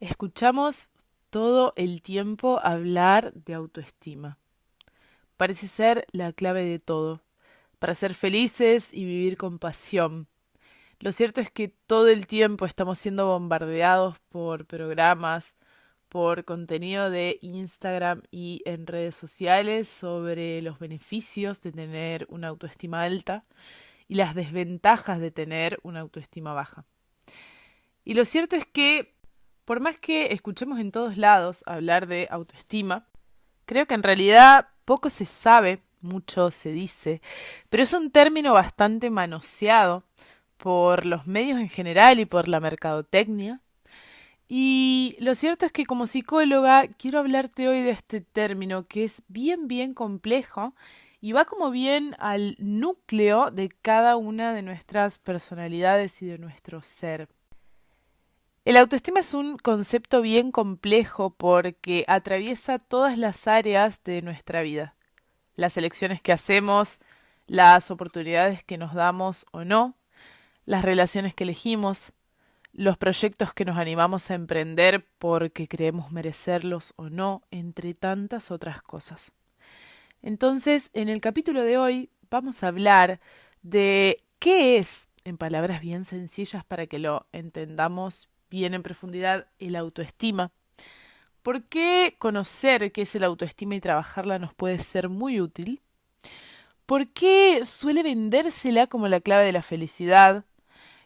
Escuchamos todo el tiempo hablar de autoestima. Parece ser la clave de todo, para ser felices y vivir con pasión. Lo cierto es que todo el tiempo estamos siendo bombardeados por programas, por contenido de Instagram y en redes sociales sobre los beneficios de tener una autoestima alta y las desventajas de tener una autoestima baja. Y lo cierto es que, por más que escuchemos en todos lados hablar de autoestima, creo que en realidad poco se sabe, mucho se dice, pero es un término bastante manoseado por los medios en general y por la mercadotecnia. Y lo cierto es que como psicóloga quiero hablarte hoy de este término que es bien complejo y va como bien al núcleo de cada una de nuestras personalidades y de nuestro ser. El autoestima es un concepto bien complejo porque atraviesa todas las áreas de nuestra vida. Las elecciones que hacemos, las oportunidades que nos damos o no, las relaciones que elegimos, los proyectos que nos animamos a emprender porque creemos merecerlos o no, entre tantas otras cosas. Entonces, en el capítulo de hoy vamos a hablar de qué es, en palabras bien sencillas para que lo entendamos bien en profundidad, el autoestima. ¿Por qué conocer qué es el autoestima y trabajarla nos puede ser muy útil? ¿Por qué suele vendérsela como la clave de la felicidad?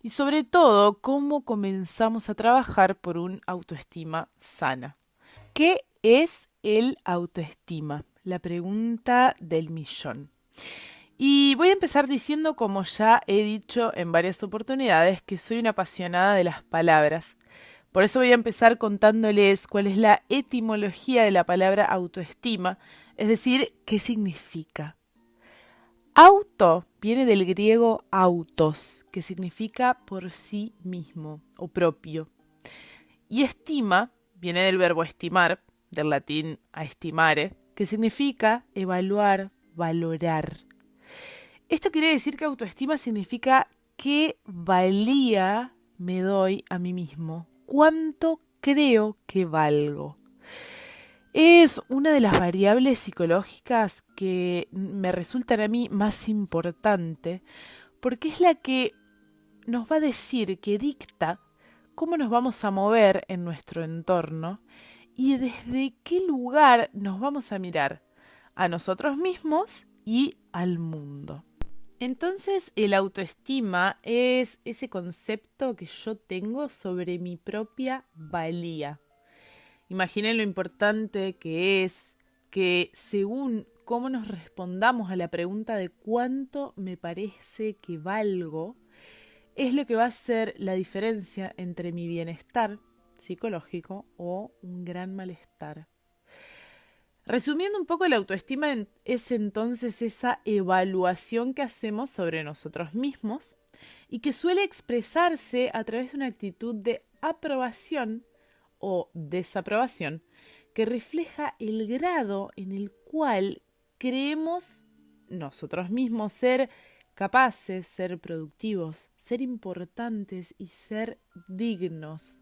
Y sobre todo, cómo comenzamos a trabajar por un autoestima sana. ¿Qué es el autoestima? La pregunta del millón. Y voy a empezar diciendo, como ya he dicho en varias oportunidades, que soy una apasionada de las palabras. Por eso voy a empezar contándoles cuál es la etimología de la palabra autoestima, es decir, qué significa. Auto viene del griego autos, que significa por sí mismo o propio. Y estima viene del verbo estimar, del latín a estimare, que significa evaluar, valorar. Esto quiere decir que autoestima significa qué valía me doy a mí mismo, cuánto creo que valgo. Es una de las variables psicológicas que me resultan a mí más importante porque es la que nos va a decir, que dicta cómo nos vamos a mover en nuestro entorno y desde qué lugar nos vamos a mirar a nosotros mismos y al mundo. Entonces, el autoestima es ese concepto que yo tengo sobre mi propia valía. Imaginen lo importante que es que según cómo nos respondamos a la pregunta de cuánto me parece que valgo, es lo que va a hacer la diferencia entre mi bienestar psicológico o un gran malestar. Resumiendo un poco, la autoestima es entonces esa evaluación que hacemos sobre nosotros mismos y que suele expresarse a través de una actitud de aprobación o desaprobación que refleja el grado en el cual creemos nosotros mismos ser capaces, ser productivos, ser importantes y ser dignos.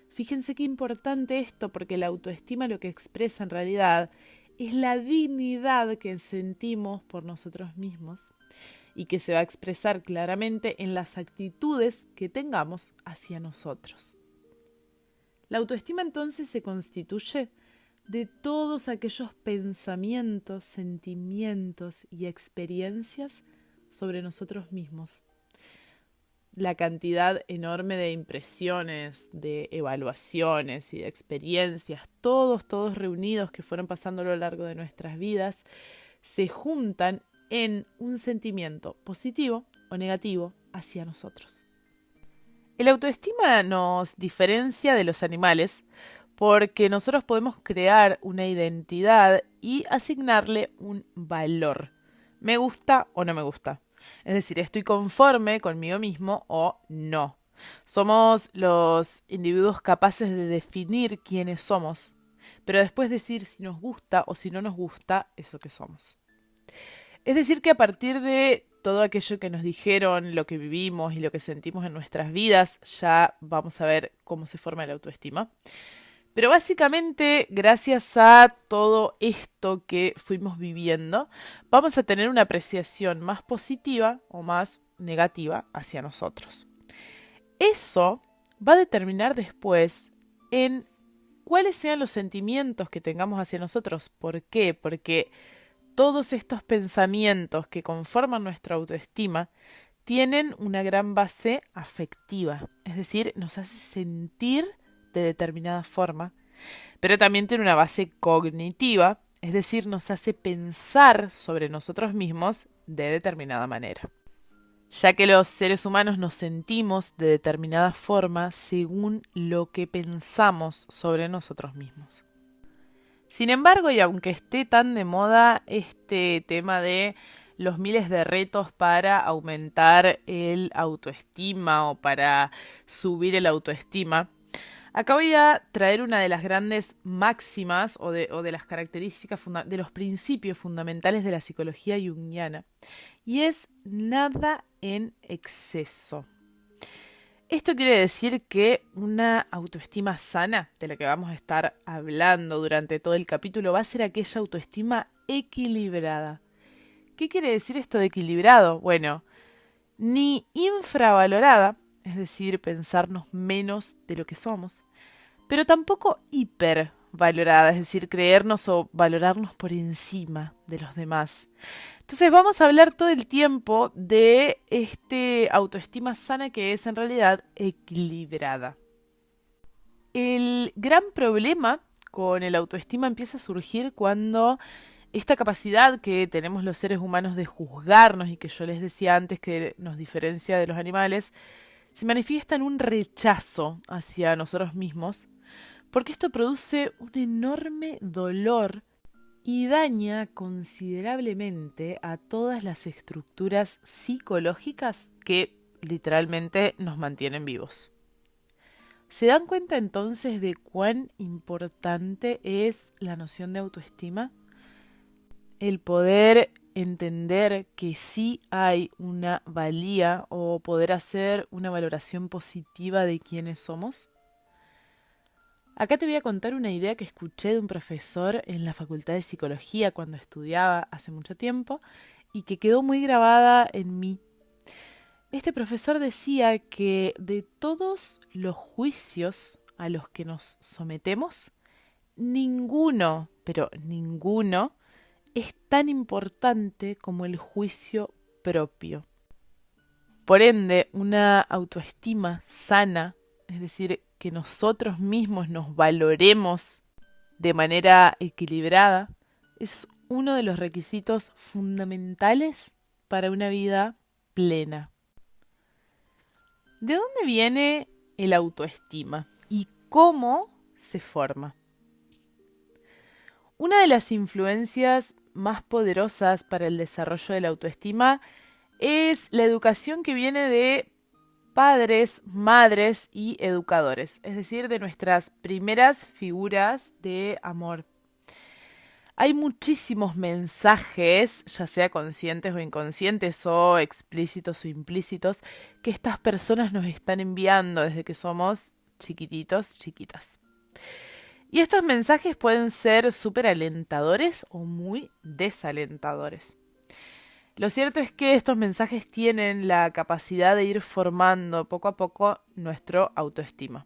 Fíjense qué importante esto, porque la autoestima lo que expresa en realidad es la dignidad que sentimos por nosotros mismos y que se va a expresar claramente en las actitudes que tengamos hacia nosotros. La autoestima entonces se constituye de todos aquellos pensamientos, sentimientos y experiencias sobre nosotros mismos. La cantidad enorme de impresiones, de evaluaciones y de experiencias, todos reunidos que fueron pasando a lo largo de nuestras vidas, se juntan en un sentimiento positivo o negativo hacia nosotros. El autoestima nos diferencia de los animales porque nosotros podemos crear una identidad y asignarle un valor. Me gusta o no me gusta. Es decir, estoy conforme conmigo mismo o no. Somos los individuos capaces de definir quiénes somos, pero después decir si nos gusta o si no nos gusta eso que somos. Es decir, que a partir de todo aquello que nos dijeron, lo que vivimos y lo que sentimos en nuestras vidas, ya vamos a ver cómo se forma la autoestima. Pero básicamente, gracias a todo esto que fuimos viviendo, vamos a tener una apreciación más positiva o más negativa hacia nosotros. Eso va a determinar después en cuáles sean los sentimientos que tengamos hacia nosotros. ¿Por qué? Porque todos estos pensamientos que conforman nuestra autoestima tienen una gran base afectiva, es decir, nos hace sentir de determinada forma, pero también tiene una base cognitiva, es decir, nos hace pensar sobre nosotros mismos de determinada manera, ya que los seres humanos nos sentimos de determinada forma según lo que pensamos sobre nosotros mismos. Sin embargo, y aunque esté tan de moda este tema de los miles de retos para aumentar el autoestima o para subir el autoestima, acá voy a traer una de las grandes máximas o de las características, de los principios fundamentales de la psicología junguiana, y es nada en exceso. Esto quiere decir que una autoestima sana, de la que vamos a estar hablando durante todo el capítulo, va a ser aquella autoestima equilibrada. ¿Qué quiere decir esto de equilibrado? Bueno, ni infravalorada, es decir, pensarnos menos de lo que somos, pero tampoco hipervalorada, es decir, creernos o valorarnos por encima de los demás. Entonces vamos a hablar todo el tiempo de autoestima sana que es en realidad equilibrada. El gran problema con el autoestima empieza a surgir cuando esta capacidad que tenemos los seres humanos de juzgarnos y que yo les decía antes que nos diferencia de los animales, se manifiesta en un rechazo hacia nosotros mismos, porque esto produce un enorme dolor y daña considerablemente a todas las estructuras psicológicas que literalmente nos mantienen vivos. ¿Se dan cuenta entonces de cuán importante es la noción de autoestima? El poder entender que sí hay una valía o poder hacer una valoración positiva de quiénes somos. Acá te voy a contar una idea que escuché de un profesor en la Facultad de Psicología cuando estudiaba hace mucho tiempo y que quedó muy grabada en mí. Este profesor decía que de todos los juicios a los que nos sometemos, ninguno, pero ninguno, es tan importante como el juicio propio. Por ende, una autoestima sana, es decir, que nosotros mismos nos valoremos de manera equilibrada, es uno de los requisitos fundamentales para una vida plena. ¿De dónde viene el autoestima y cómo se forma? Una de las influencias más poderosas para el desarrollo de la autoestima es la educación que viene de padres, madres y educadores, es decir, de nuestras primeras figuras de amor. Hay muchísimos mensajes, ya sea conscientes o inconscientes o explícitos o implícitos, que estas personas nos están enviando desde que somos chiquititos, chiquitas. Y estos mensajes pueden ser súper alentadores o muy desalentadores. Lo cierto es que estos mensajes tienen la capacidad de ir formando poco a poco nuestro autoestima.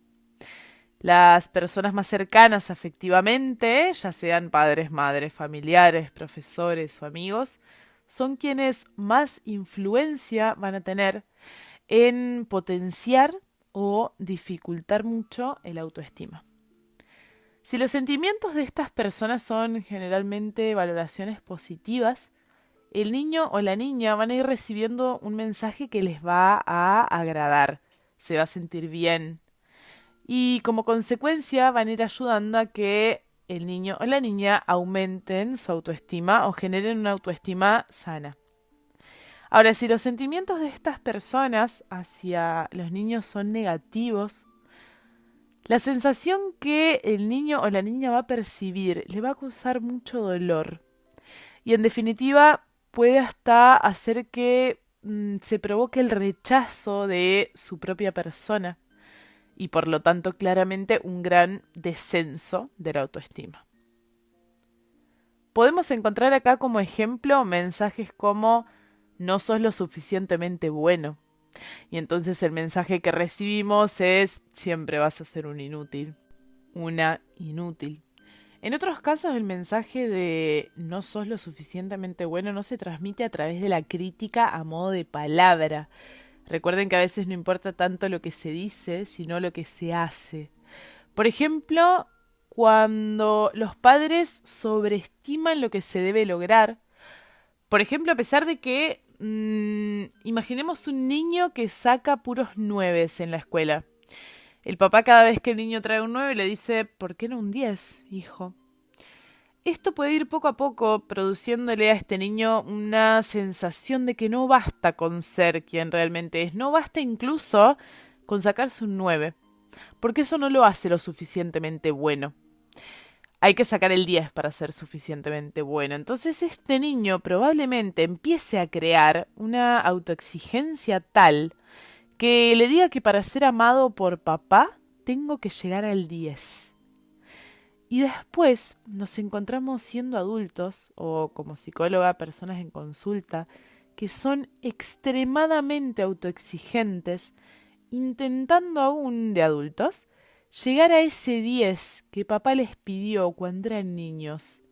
Las personas más cercanas afectivamente, ya sean padres, madres, familiares, profesores o amigos, son quienes más influencia van a tener en potenciar o dificultar mucho el autoestima. Si los sentimientos de estas personas son generalmente valoraciones positivas, el niño o la niña van a ir recibiendo un mensaje que les va a agradar, se va a sentir bien. Y como consecuencia van a ir ayudando a que el niño o la niña aumenten su autoestima o generen una autoestima sana. Ahora, si los sentimientos de estas personas hacia los niños son negativos, la sensación que el niño o la niña va a percibir le va a causar mucho dolor. Y en definitiva, puede hasta hacer que se provoque el rechazo de su propia persona y por lo tanto claramente un gran descenso de la autoestima. Podemos encontrar acá como ejemplo mensajes como no sos lo suficientemente bueno. Y entonces el mensaje que recibimos es siempre vas a ser un inútil, una inútil. En otros casos el mensaje de no sos lo suficientemente bueno no se transmite a través de la crítica a modo de palabra. Recuerden que a veces no importa tanto lo que se dice, sino lo que se hace. Por ejemplo, cuando los padres sobreestiman lo que se debe lograr. Por ejemplo, a pesar de que imaginemos un niño que saca puros nueves en la escuela. El papá cada vez que el niño trae un 9 le dice, ¿por qué no un 10, hijo? Esto puede ir poco a poco produciéndole a este niño una sensación de que no basta con ser quien realmente es, no basta incluso con sacarse un 9, porque eso no lo hace lo suficientemente bueno. Hay que sacar el 10 para ser suficientemente bueno. Entonces este niño probablemente empiece a crear una autoexigencia tal que le diga que para ser amado por papá tengo que llegar al 10. Y después nos encontramos siendo adultos, o como psicóloga, personas en consulta, que son extremadamente autoexigentes, intentando aún de adultos llegar a ese 10 que papá les pidió cuando eran niños.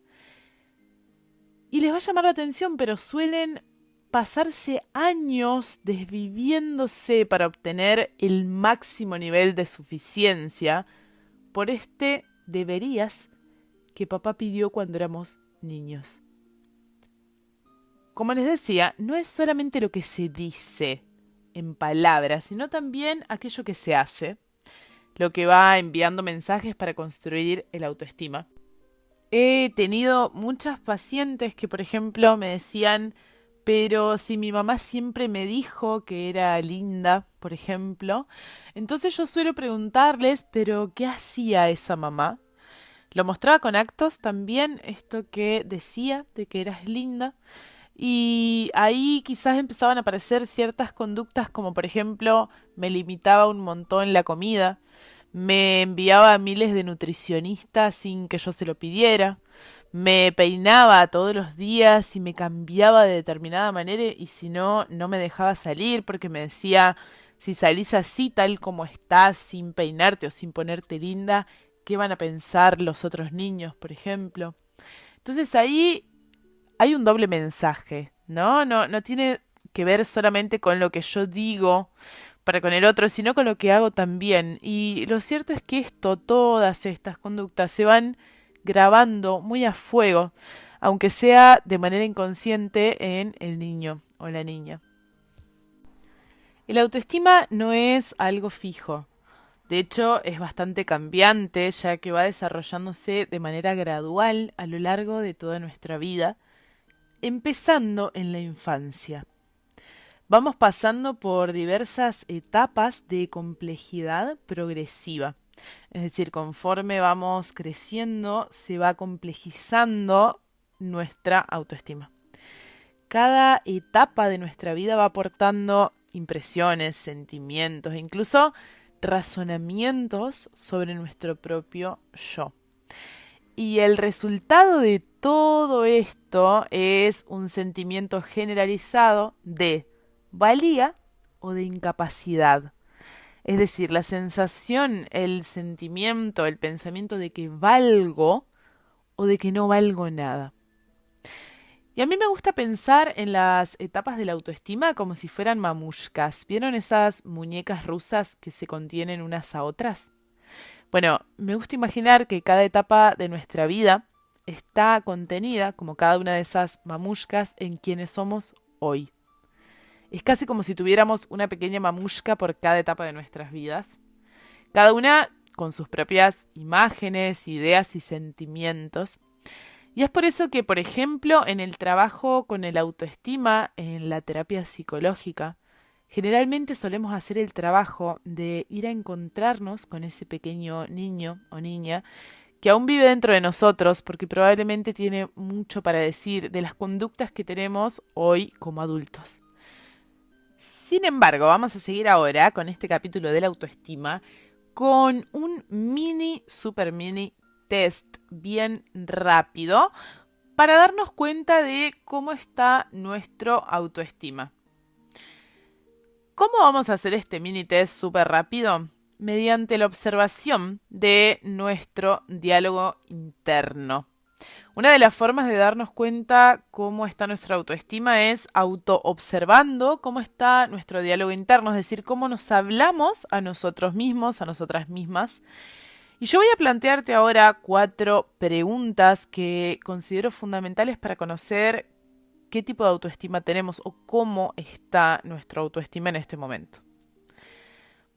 Y les va a llamar la atención, pero suelen pasarse años desviviéndose para obtener el máximo nivel de suficiencia por este deberías que papá pidió cuando éramos niños. Como les decía, no es solamente lo que se dice en palabras, sino también aquello que se hace, lo que va enviando mensajes para construir el autoestima. He tenido muchas pacientes que, por ejemplo, me decían, pero si mi mamá siempre me dijo que era linda, por ejemplo, entonces yo suelo preguntarles, pero ¿qué hacía esa mamá? Lo mostraba con actos también, esto que decía de que eras linda, y ahí quizás empezaban a aparecer ciertas conductas como por ejemplo me limitaba un montón la comida, me enviaba a miles de nutricionistas sin que yo se lo pidiera, me peinaba todos los días y me cambiaba de determinada manera y si no, no me dejaba salir porque me decía, si salís así tal como estás, sin peinarte o sin ponerte linda, ¿qué van a pensar los otros niños, por ejemplo? Entonces ahí hay un doble mensaje, ¿no? No tiene que ver solamente con lo que yo digo para con el otro, sino con lo que hago también. Y lo cierto es que todas estas conductas se van grabando muy a fuego, aunque sea de manera inconsciente en el niño o la niña. El autoestima no es algo fijo. De hecho, es bastante cambiante, ya que va desarrollándose de manera gradual a lo largo de toda nuestra vida, empezando en la infancia. Vamos pasando por diversas etapas de complejidad progresiva. Es decir, conforme vamos creciendo, se va complejizando nuestra autoestima. Cada etapa de nuestra vida va aportando impresiones, sentimientos, incluso razonamientos sobre nuestro propio yo. Y el resultado de todo esto es un sentimiento generalizado de valía o de incapacidad. Es decir, la sensación, el sentimiento, el pensamiento de que valgo o de que no valgo nada. Y a mí me gusta pensar en las etapas de la autoestima como si fueran mamushkas. ¿Vieron esas muñecas rusas que se contienen unas a otras? Bueno, me gusta imaginar que cada etapa de nuestra vida está contenida, como cada una de esas mamushkas, en quienes somos hoy. Es casi como si tuviéramos una pequeña mamushka por cada etapa de nuestras vidas. Cada una con sus propias imágenes, ideas y sentimientos. Y es por eso que, por ejemplo, en el trabajo con el autoestima, en la terapia psicológica, generalmente solemos hacer el trabajo de ir a encontrarnos con ese pequeño niño o niña que aún vive dentro de nosotros porque probablemente tiene mucho para decir de las conductas que tenemos hoy como adultos. Sin embargo, vamos a seguir ahora con este capítulo de la autoestima con un super mini test bien rápido para darnos cuenta de cómo está nuestro autoestima. ¿Cómo vamos a hacer este mini test súper rápido? Mediante la observación de nuestro diálogo interno. Una de las formas de darnos cuenta cómo está nuestra autoestima es auto-observando cómo está nuestro diálogo interno, es decir, cómo nos hablamos a nosotros mismos, a nosotras mismas. Y yo voy a plantearte ahora 4 preguntas que considero fundamentales para conocer qué tipo de autoestima tenemos o cómo está nuestra autoestima en este momento.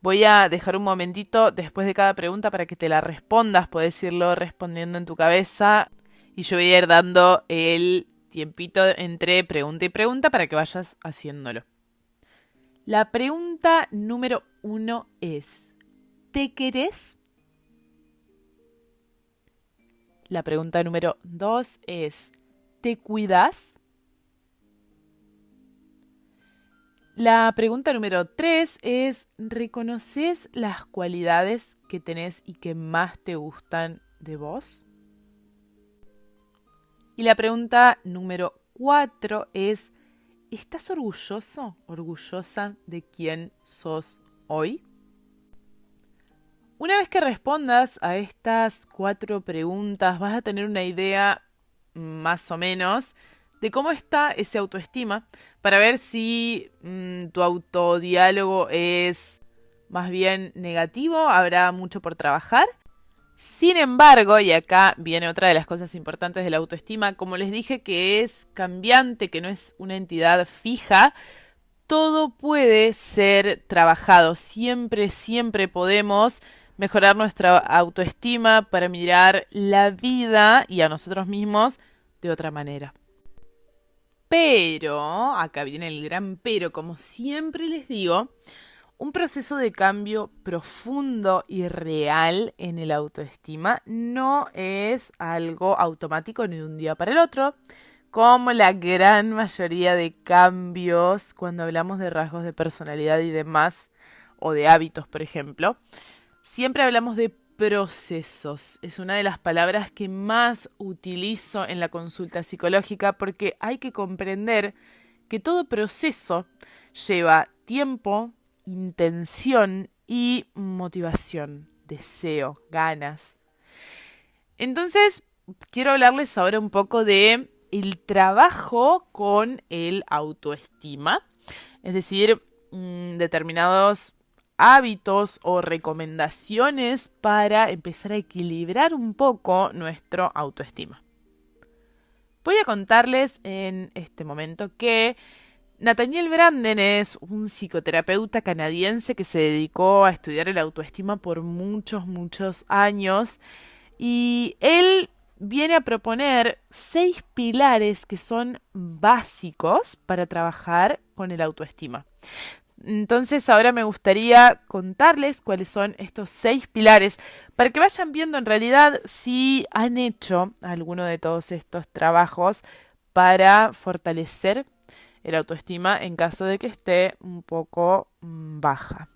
Voy a dejar un momentito después de cada pregunta para que te la respondas, podés irlo respondiendo en tu cabeza y yo voy a ir dando el tiempito entre pregunta y pregunta para que vayas haciéndolo. La pregunta número 1 es, ¿te querés? La pregunta número 2 es, ¿te cuidás? La pregunta número 3 es, ¿reconoces las cualidades que tenés y que más te gustan de vos? Y la pregunta número 4 es, ¿estás orgulloso, orgullosa de quién sos hoy? Una vez que respondas a estas 4 preguntas, vas a tener una idea más o menos de cómo está ese autoestima para ver si tu autodiálogo es más bien negativo, habrá mucho por trabajar. Sin embargo, y acá viene otra de las cosas importantes de la autoestima, como les dije que es cambiante, que no es una entidad fija, todo puede ser trabajado. Siempre, siempre podemos mejorar nuestra autoestima para mirar la vida y a nosotros mismos de otra manera. Pero, acá viene el gran pero, como siempre les digo, un proceso de cambio profundo y real en el autoestima no es algo automático ni de un día para el otro, como la gran mayoría de cambios cuando hablamos de rasgos de personalidad y demás, o de hábitos, por ejemplo. Siempre hablamos de procesos. Es una de las palabras que más utilizo en la consulta psicológica porque hay que comprender que todo proceso lleva tiempo, intención y motivación, deseo, ganas. Entonces, quiero hablarles ahora un poco de el trabajo con el autoestima, es decir, determinados hábitos o recomendaciones para empezar a equilibrar un poco nuestro autoestima. Voy a contarles en este momento que Nathaniel Branden es un psicoterapeuta canadiense que se dedicó a estudiar el autoestima por muchos, muchos años y él viene a proponer 6 pilares que son básicos para trabajar con el autoestima. Entonces ahora me gustaría contarles cuáles son estos 6 pilares para que vayan viendo en realidad si han hecho alguno de todos estos trabajos para fortalecer el autoestima en caso de que esté un poco baja.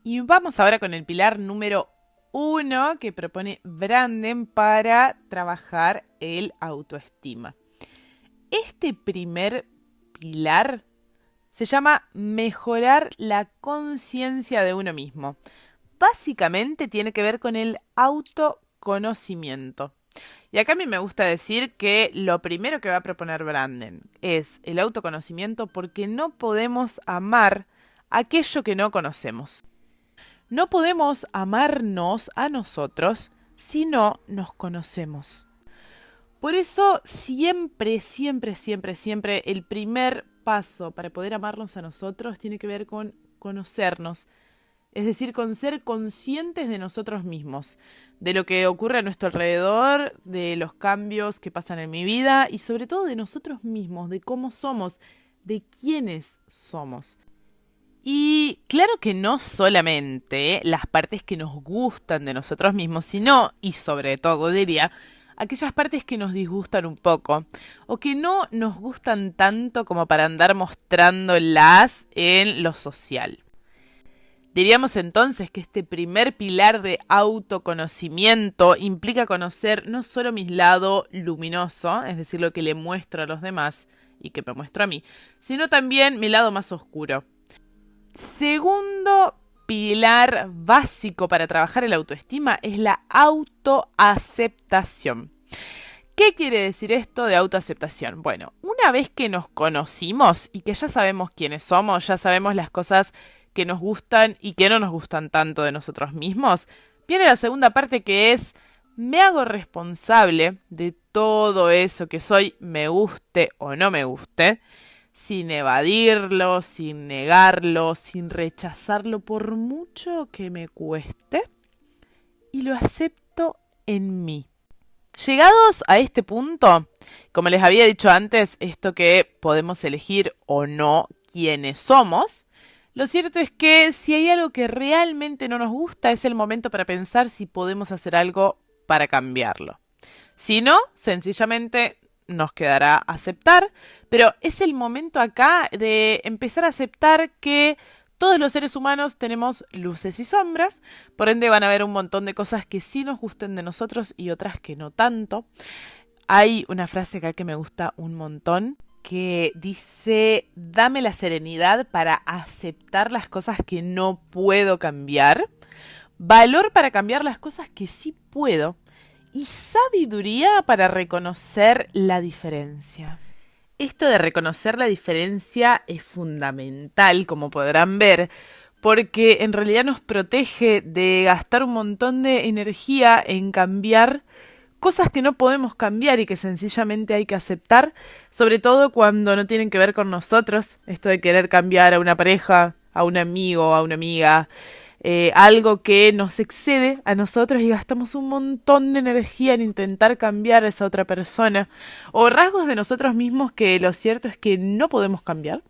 Y vamos ahora con el pilar número 1 que propone Branden para trabajar el autoestima. Este primer pilar se llama mejorar la conciencia de uno mismo. Básicamente tiene que ver con el autoconocimiento. Y acá a mí me gusta decir que lo primero que va a proponer Branden es el autoconocimiento porque no podemos amar aquello que no conocemos. No podemos amarnos a nosotros si no nos conocemos. Por eso siempre, siempre, siempre, siempre el primer paso para poder amarnos a nosotros tiene que ver con conocernos, es decir, con ser conscientes de nosotros mismos, de lo que ocurre a nuestro alrededor, de los cambios que pasan en mi vida y sobre todo de nosotros mismos, de cómo somos, de quiénes somos. Y claro que no solamente las partes que nos gustan de nosotros mismos, sino, y sobre todo diría, aquellas partes que nos disgustan un poco o que no nos gustan tanto como para andar mostrándolas en lo social. Diríamos entonces que este primer pilar de autoconocimiento implica conocer no solo mi lado luminoso, es decir, lo que le muestro a los demás y que me muestro a mí, sino también mi lado más oscuro. Segundo pilar básico para trabajar el autoestima es la autoaceptación. ¿Qué quiere decir esto de autoaceptación? Bueno, una vez que nos conocimos y que ya sabemos quiénes somos, ya sabemos las cosas que nos gustan y que no nos gustan tanto de nosotros mismos, viene la segunda parte que es me hago responsable de todo eso que soy, me guste o no me guste, sin evadirlo, sin negarlo, sin rechazarlo por mucho que me cueste, y lo acepto en mí. Llegados a este punto, como les había dicho antes, esto que podemos elegir o no quiénes somos, lo cierto es que si hay algo que realmente no nos gusta, es el momento para pensar si podemos hacer algo para cambiarlo. Si no, sencillamente nos quedará aceptar, pero es el momento acá de empezar a aceptar que todos los seres humanos tenemos luces y sombras, por ende van a haber un montón de cosas que sí nos gusten de nosotros y otras que no tanto. Hay una frase acá que me gusta un montón, que dice, dame la serenidad para aceptar las cosas que no puedo cambiar, valor para cambiar las cosas que sí puedo y sabiduría para reconocer la diferencia. Esto de reconocer la diferencia es fundamental, como podrán ver, porque en realidad nos protege de gastar un montón de energía en cambiar cosas que no podemos cambiar y que sencillamente hay que aceptar, sobre todo cuando no tienen que ver con nosotros, esto de querer cambiar a una pareja, a un amigo, a una amiga, algo que nos excede a nosotros y gastamos un montón de energía en intentar cambiar a esa otra persona, o rasgos de nosotros mismos que lo cierto es que no podemos cambiar.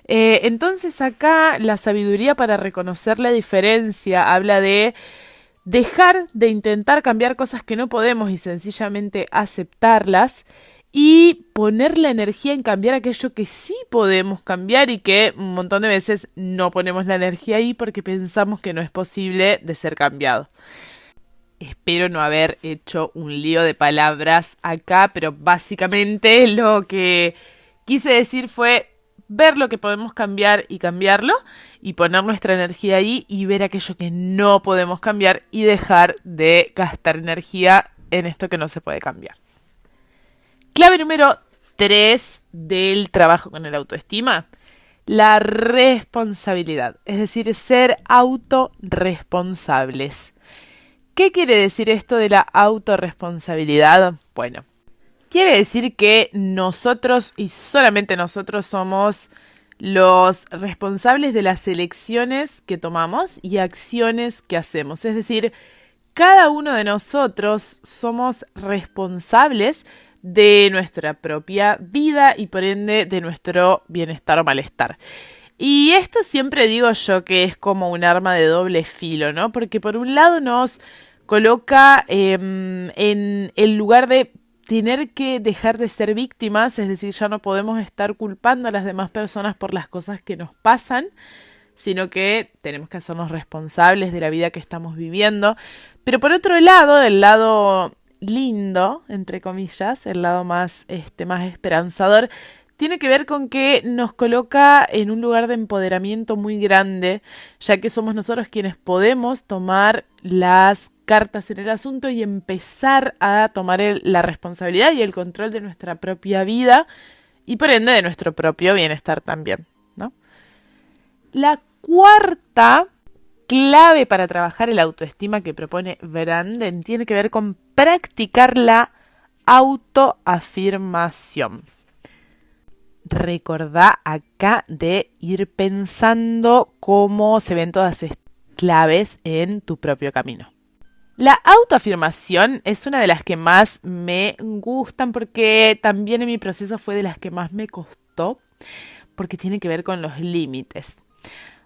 Entonces acá la sabiduría para reconocer la diferencia habla de dejar de intentar cambiar cosas que no podemos y sencillamente aceptarlas y poner la energía en cambiar aquello que sí podemos cambiar y que un montón de veces no ponemos la energía ahí porque pensamos que no es posible de ser cambiado. Espero no haber hecho un lío de palabras acá, pero básicamente lo que quise decir fue ver lo que podemos cambiar y cambiarlo, y poner nuestra energía ahí y ver aquello que no podemos cambiar y dejar de gastar energía en esto que no se puede cambiar. Clave número 3 del trabajo con el autoestima, la responsabilidad, es decir, ser autorresponsables. ¿Qué quiere decir esto de la autorresponsabilidad? Bueno, quiere decir que nosotros y solamente nosotros somos los responsables de las elecciones que tomamos y acciones que hacemos. Es decir, cada uno de nosotros somos responsables de nuestra propia vida y por ende de nuestro bienestar o malestar. Y esto siempre digo yo que es como un arma de doble filo, ¿no? Porque por un lado nos coloca en el lugar de tener que dejar de ser víctimas, es decir, ya no podemos estar culpando a las demás personas por las cosas que nos pasan, sino que tenemos que hacernos responsables de la vida que estamos viviendo. Pero por otro lado, el lado lindo, entre comillas, el lado más esperanzador, tiene que ver con que nos coloca en un lugar de empoderamiento muy grande, ya que somos nosotros quienes podemos tomar las cartas en el asunto y empezar a tomar la responsabilidad y el control de nuestra propia vida y por ende de nuestro propio bienestar también, ¿no? La cuarta clave para trabajar el autoestima que propone Branden tiene que ver con practicar la autoafirmación. Recordá acá de ir pensando cómo se ven todas estas claves en tu propio camino. La autoafirmación es una de las que más me gustan porque también en mi proceso fue de las que más me costó porque tiene que ver con los límites.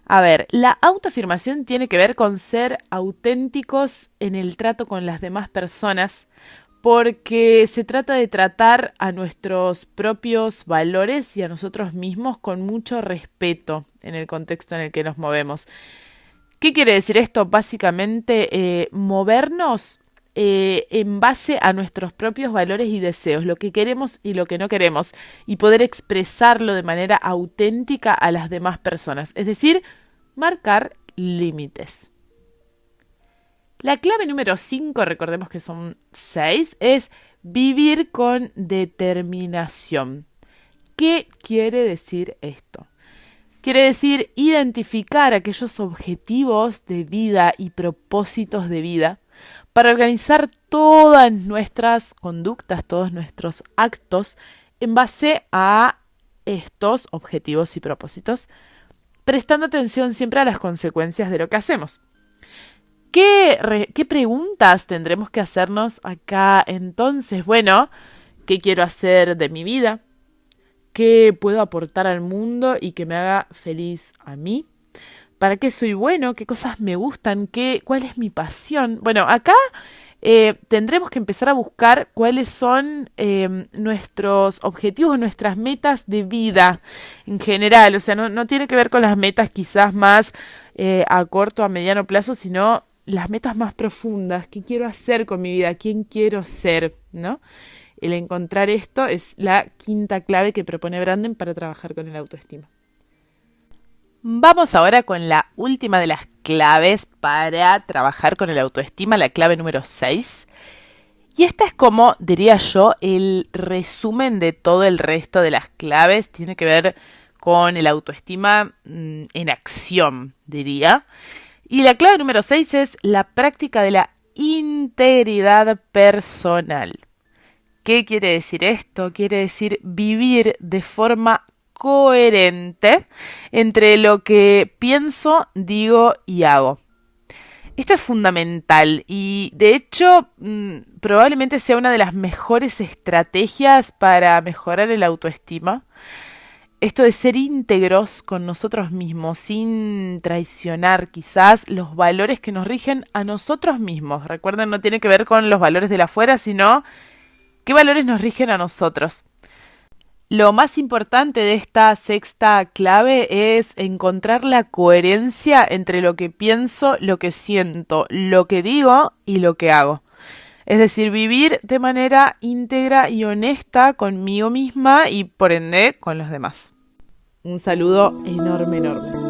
A ver, la autoafirmación tiene que ver con ser auténticos en el trato con las demás personas, porque se trata de tratar a nuestros propios valores y a nosotros mismos con mucho respeto en el contexto en el que nos movemos. ¿Qué quiere decir esto? Básicamente, movernos en base a nuestros propios valores y deseos, lo que queremos y lo que no queremos, y poder expresarlo de manera auténtica a las demás personas, es decir, marcar límites. La clave número 5, recordemos que son 6, es vivir con determinación. ¿Qué quiere decir esto? Quiere decir identificar aquellos objetivos de vida y propósitos de vida para organizar todas nuestras conductas, todos nuestros actos en base a estos objetivos y propósitos, prestando atención siempre a las consecuencias de lo que hacemos. ¿Qué preguntas tendremos que hacernos acá entonces? Bueno, ¿qué quiero hacer de mi vida? ¿Qué puedo aportar al mundo y que me haga feliz a mí? ¿Para qué soy bueno? ¿Qué cosas me gustan? ¿Cuál es mi pasión? Bueno, acá tendremos que empezar a buscar cuáles son nuestros objetivos, nuestras metas de vida en general. O sea, no tiene que ver con las metas quizás más a corto, a mediano plazo, sino las metas más profundas. ¿Qué quiero hacer con mi vida? ¿Quién quiero ser? ¿No? El encontrar esto es la quinta clave que propone Branden para trabajar con el autoestima. Vamos ahora con la última de las claves para trabajar con el autoestima, la clave número 6. Y esta es como, diría yo, el resumen de todo el resto de las claves. Tiene que ver con el autoestima en acción, diría. Y la clave número 6 es la práctica de la integridad personal. ¿Qué quiere decir esto? Quiere decir vivir de forma coherente entre lo que pienso, digo y hago. Esto es fundamental y de hecho probablemente sea una de las mejores estrategias para mejorar el autoestima. Esto de ser íntegros con nosotros mismos, sin traicionar quizás los valores que nos rigen a nosotros mismos. Recuerden, no tiene que ver con los valores de la afuera, sino qué valores nos rigen a nosotros. Lo más importante de esta sexta clave es encontrar la coherencia entre lo que pienso, lo que siento, lo que digo y lo que hago. Es decir, vivir de manera íntegra y honesta conmigo misma y por ende con los demás. Un saludo enorme, enorme.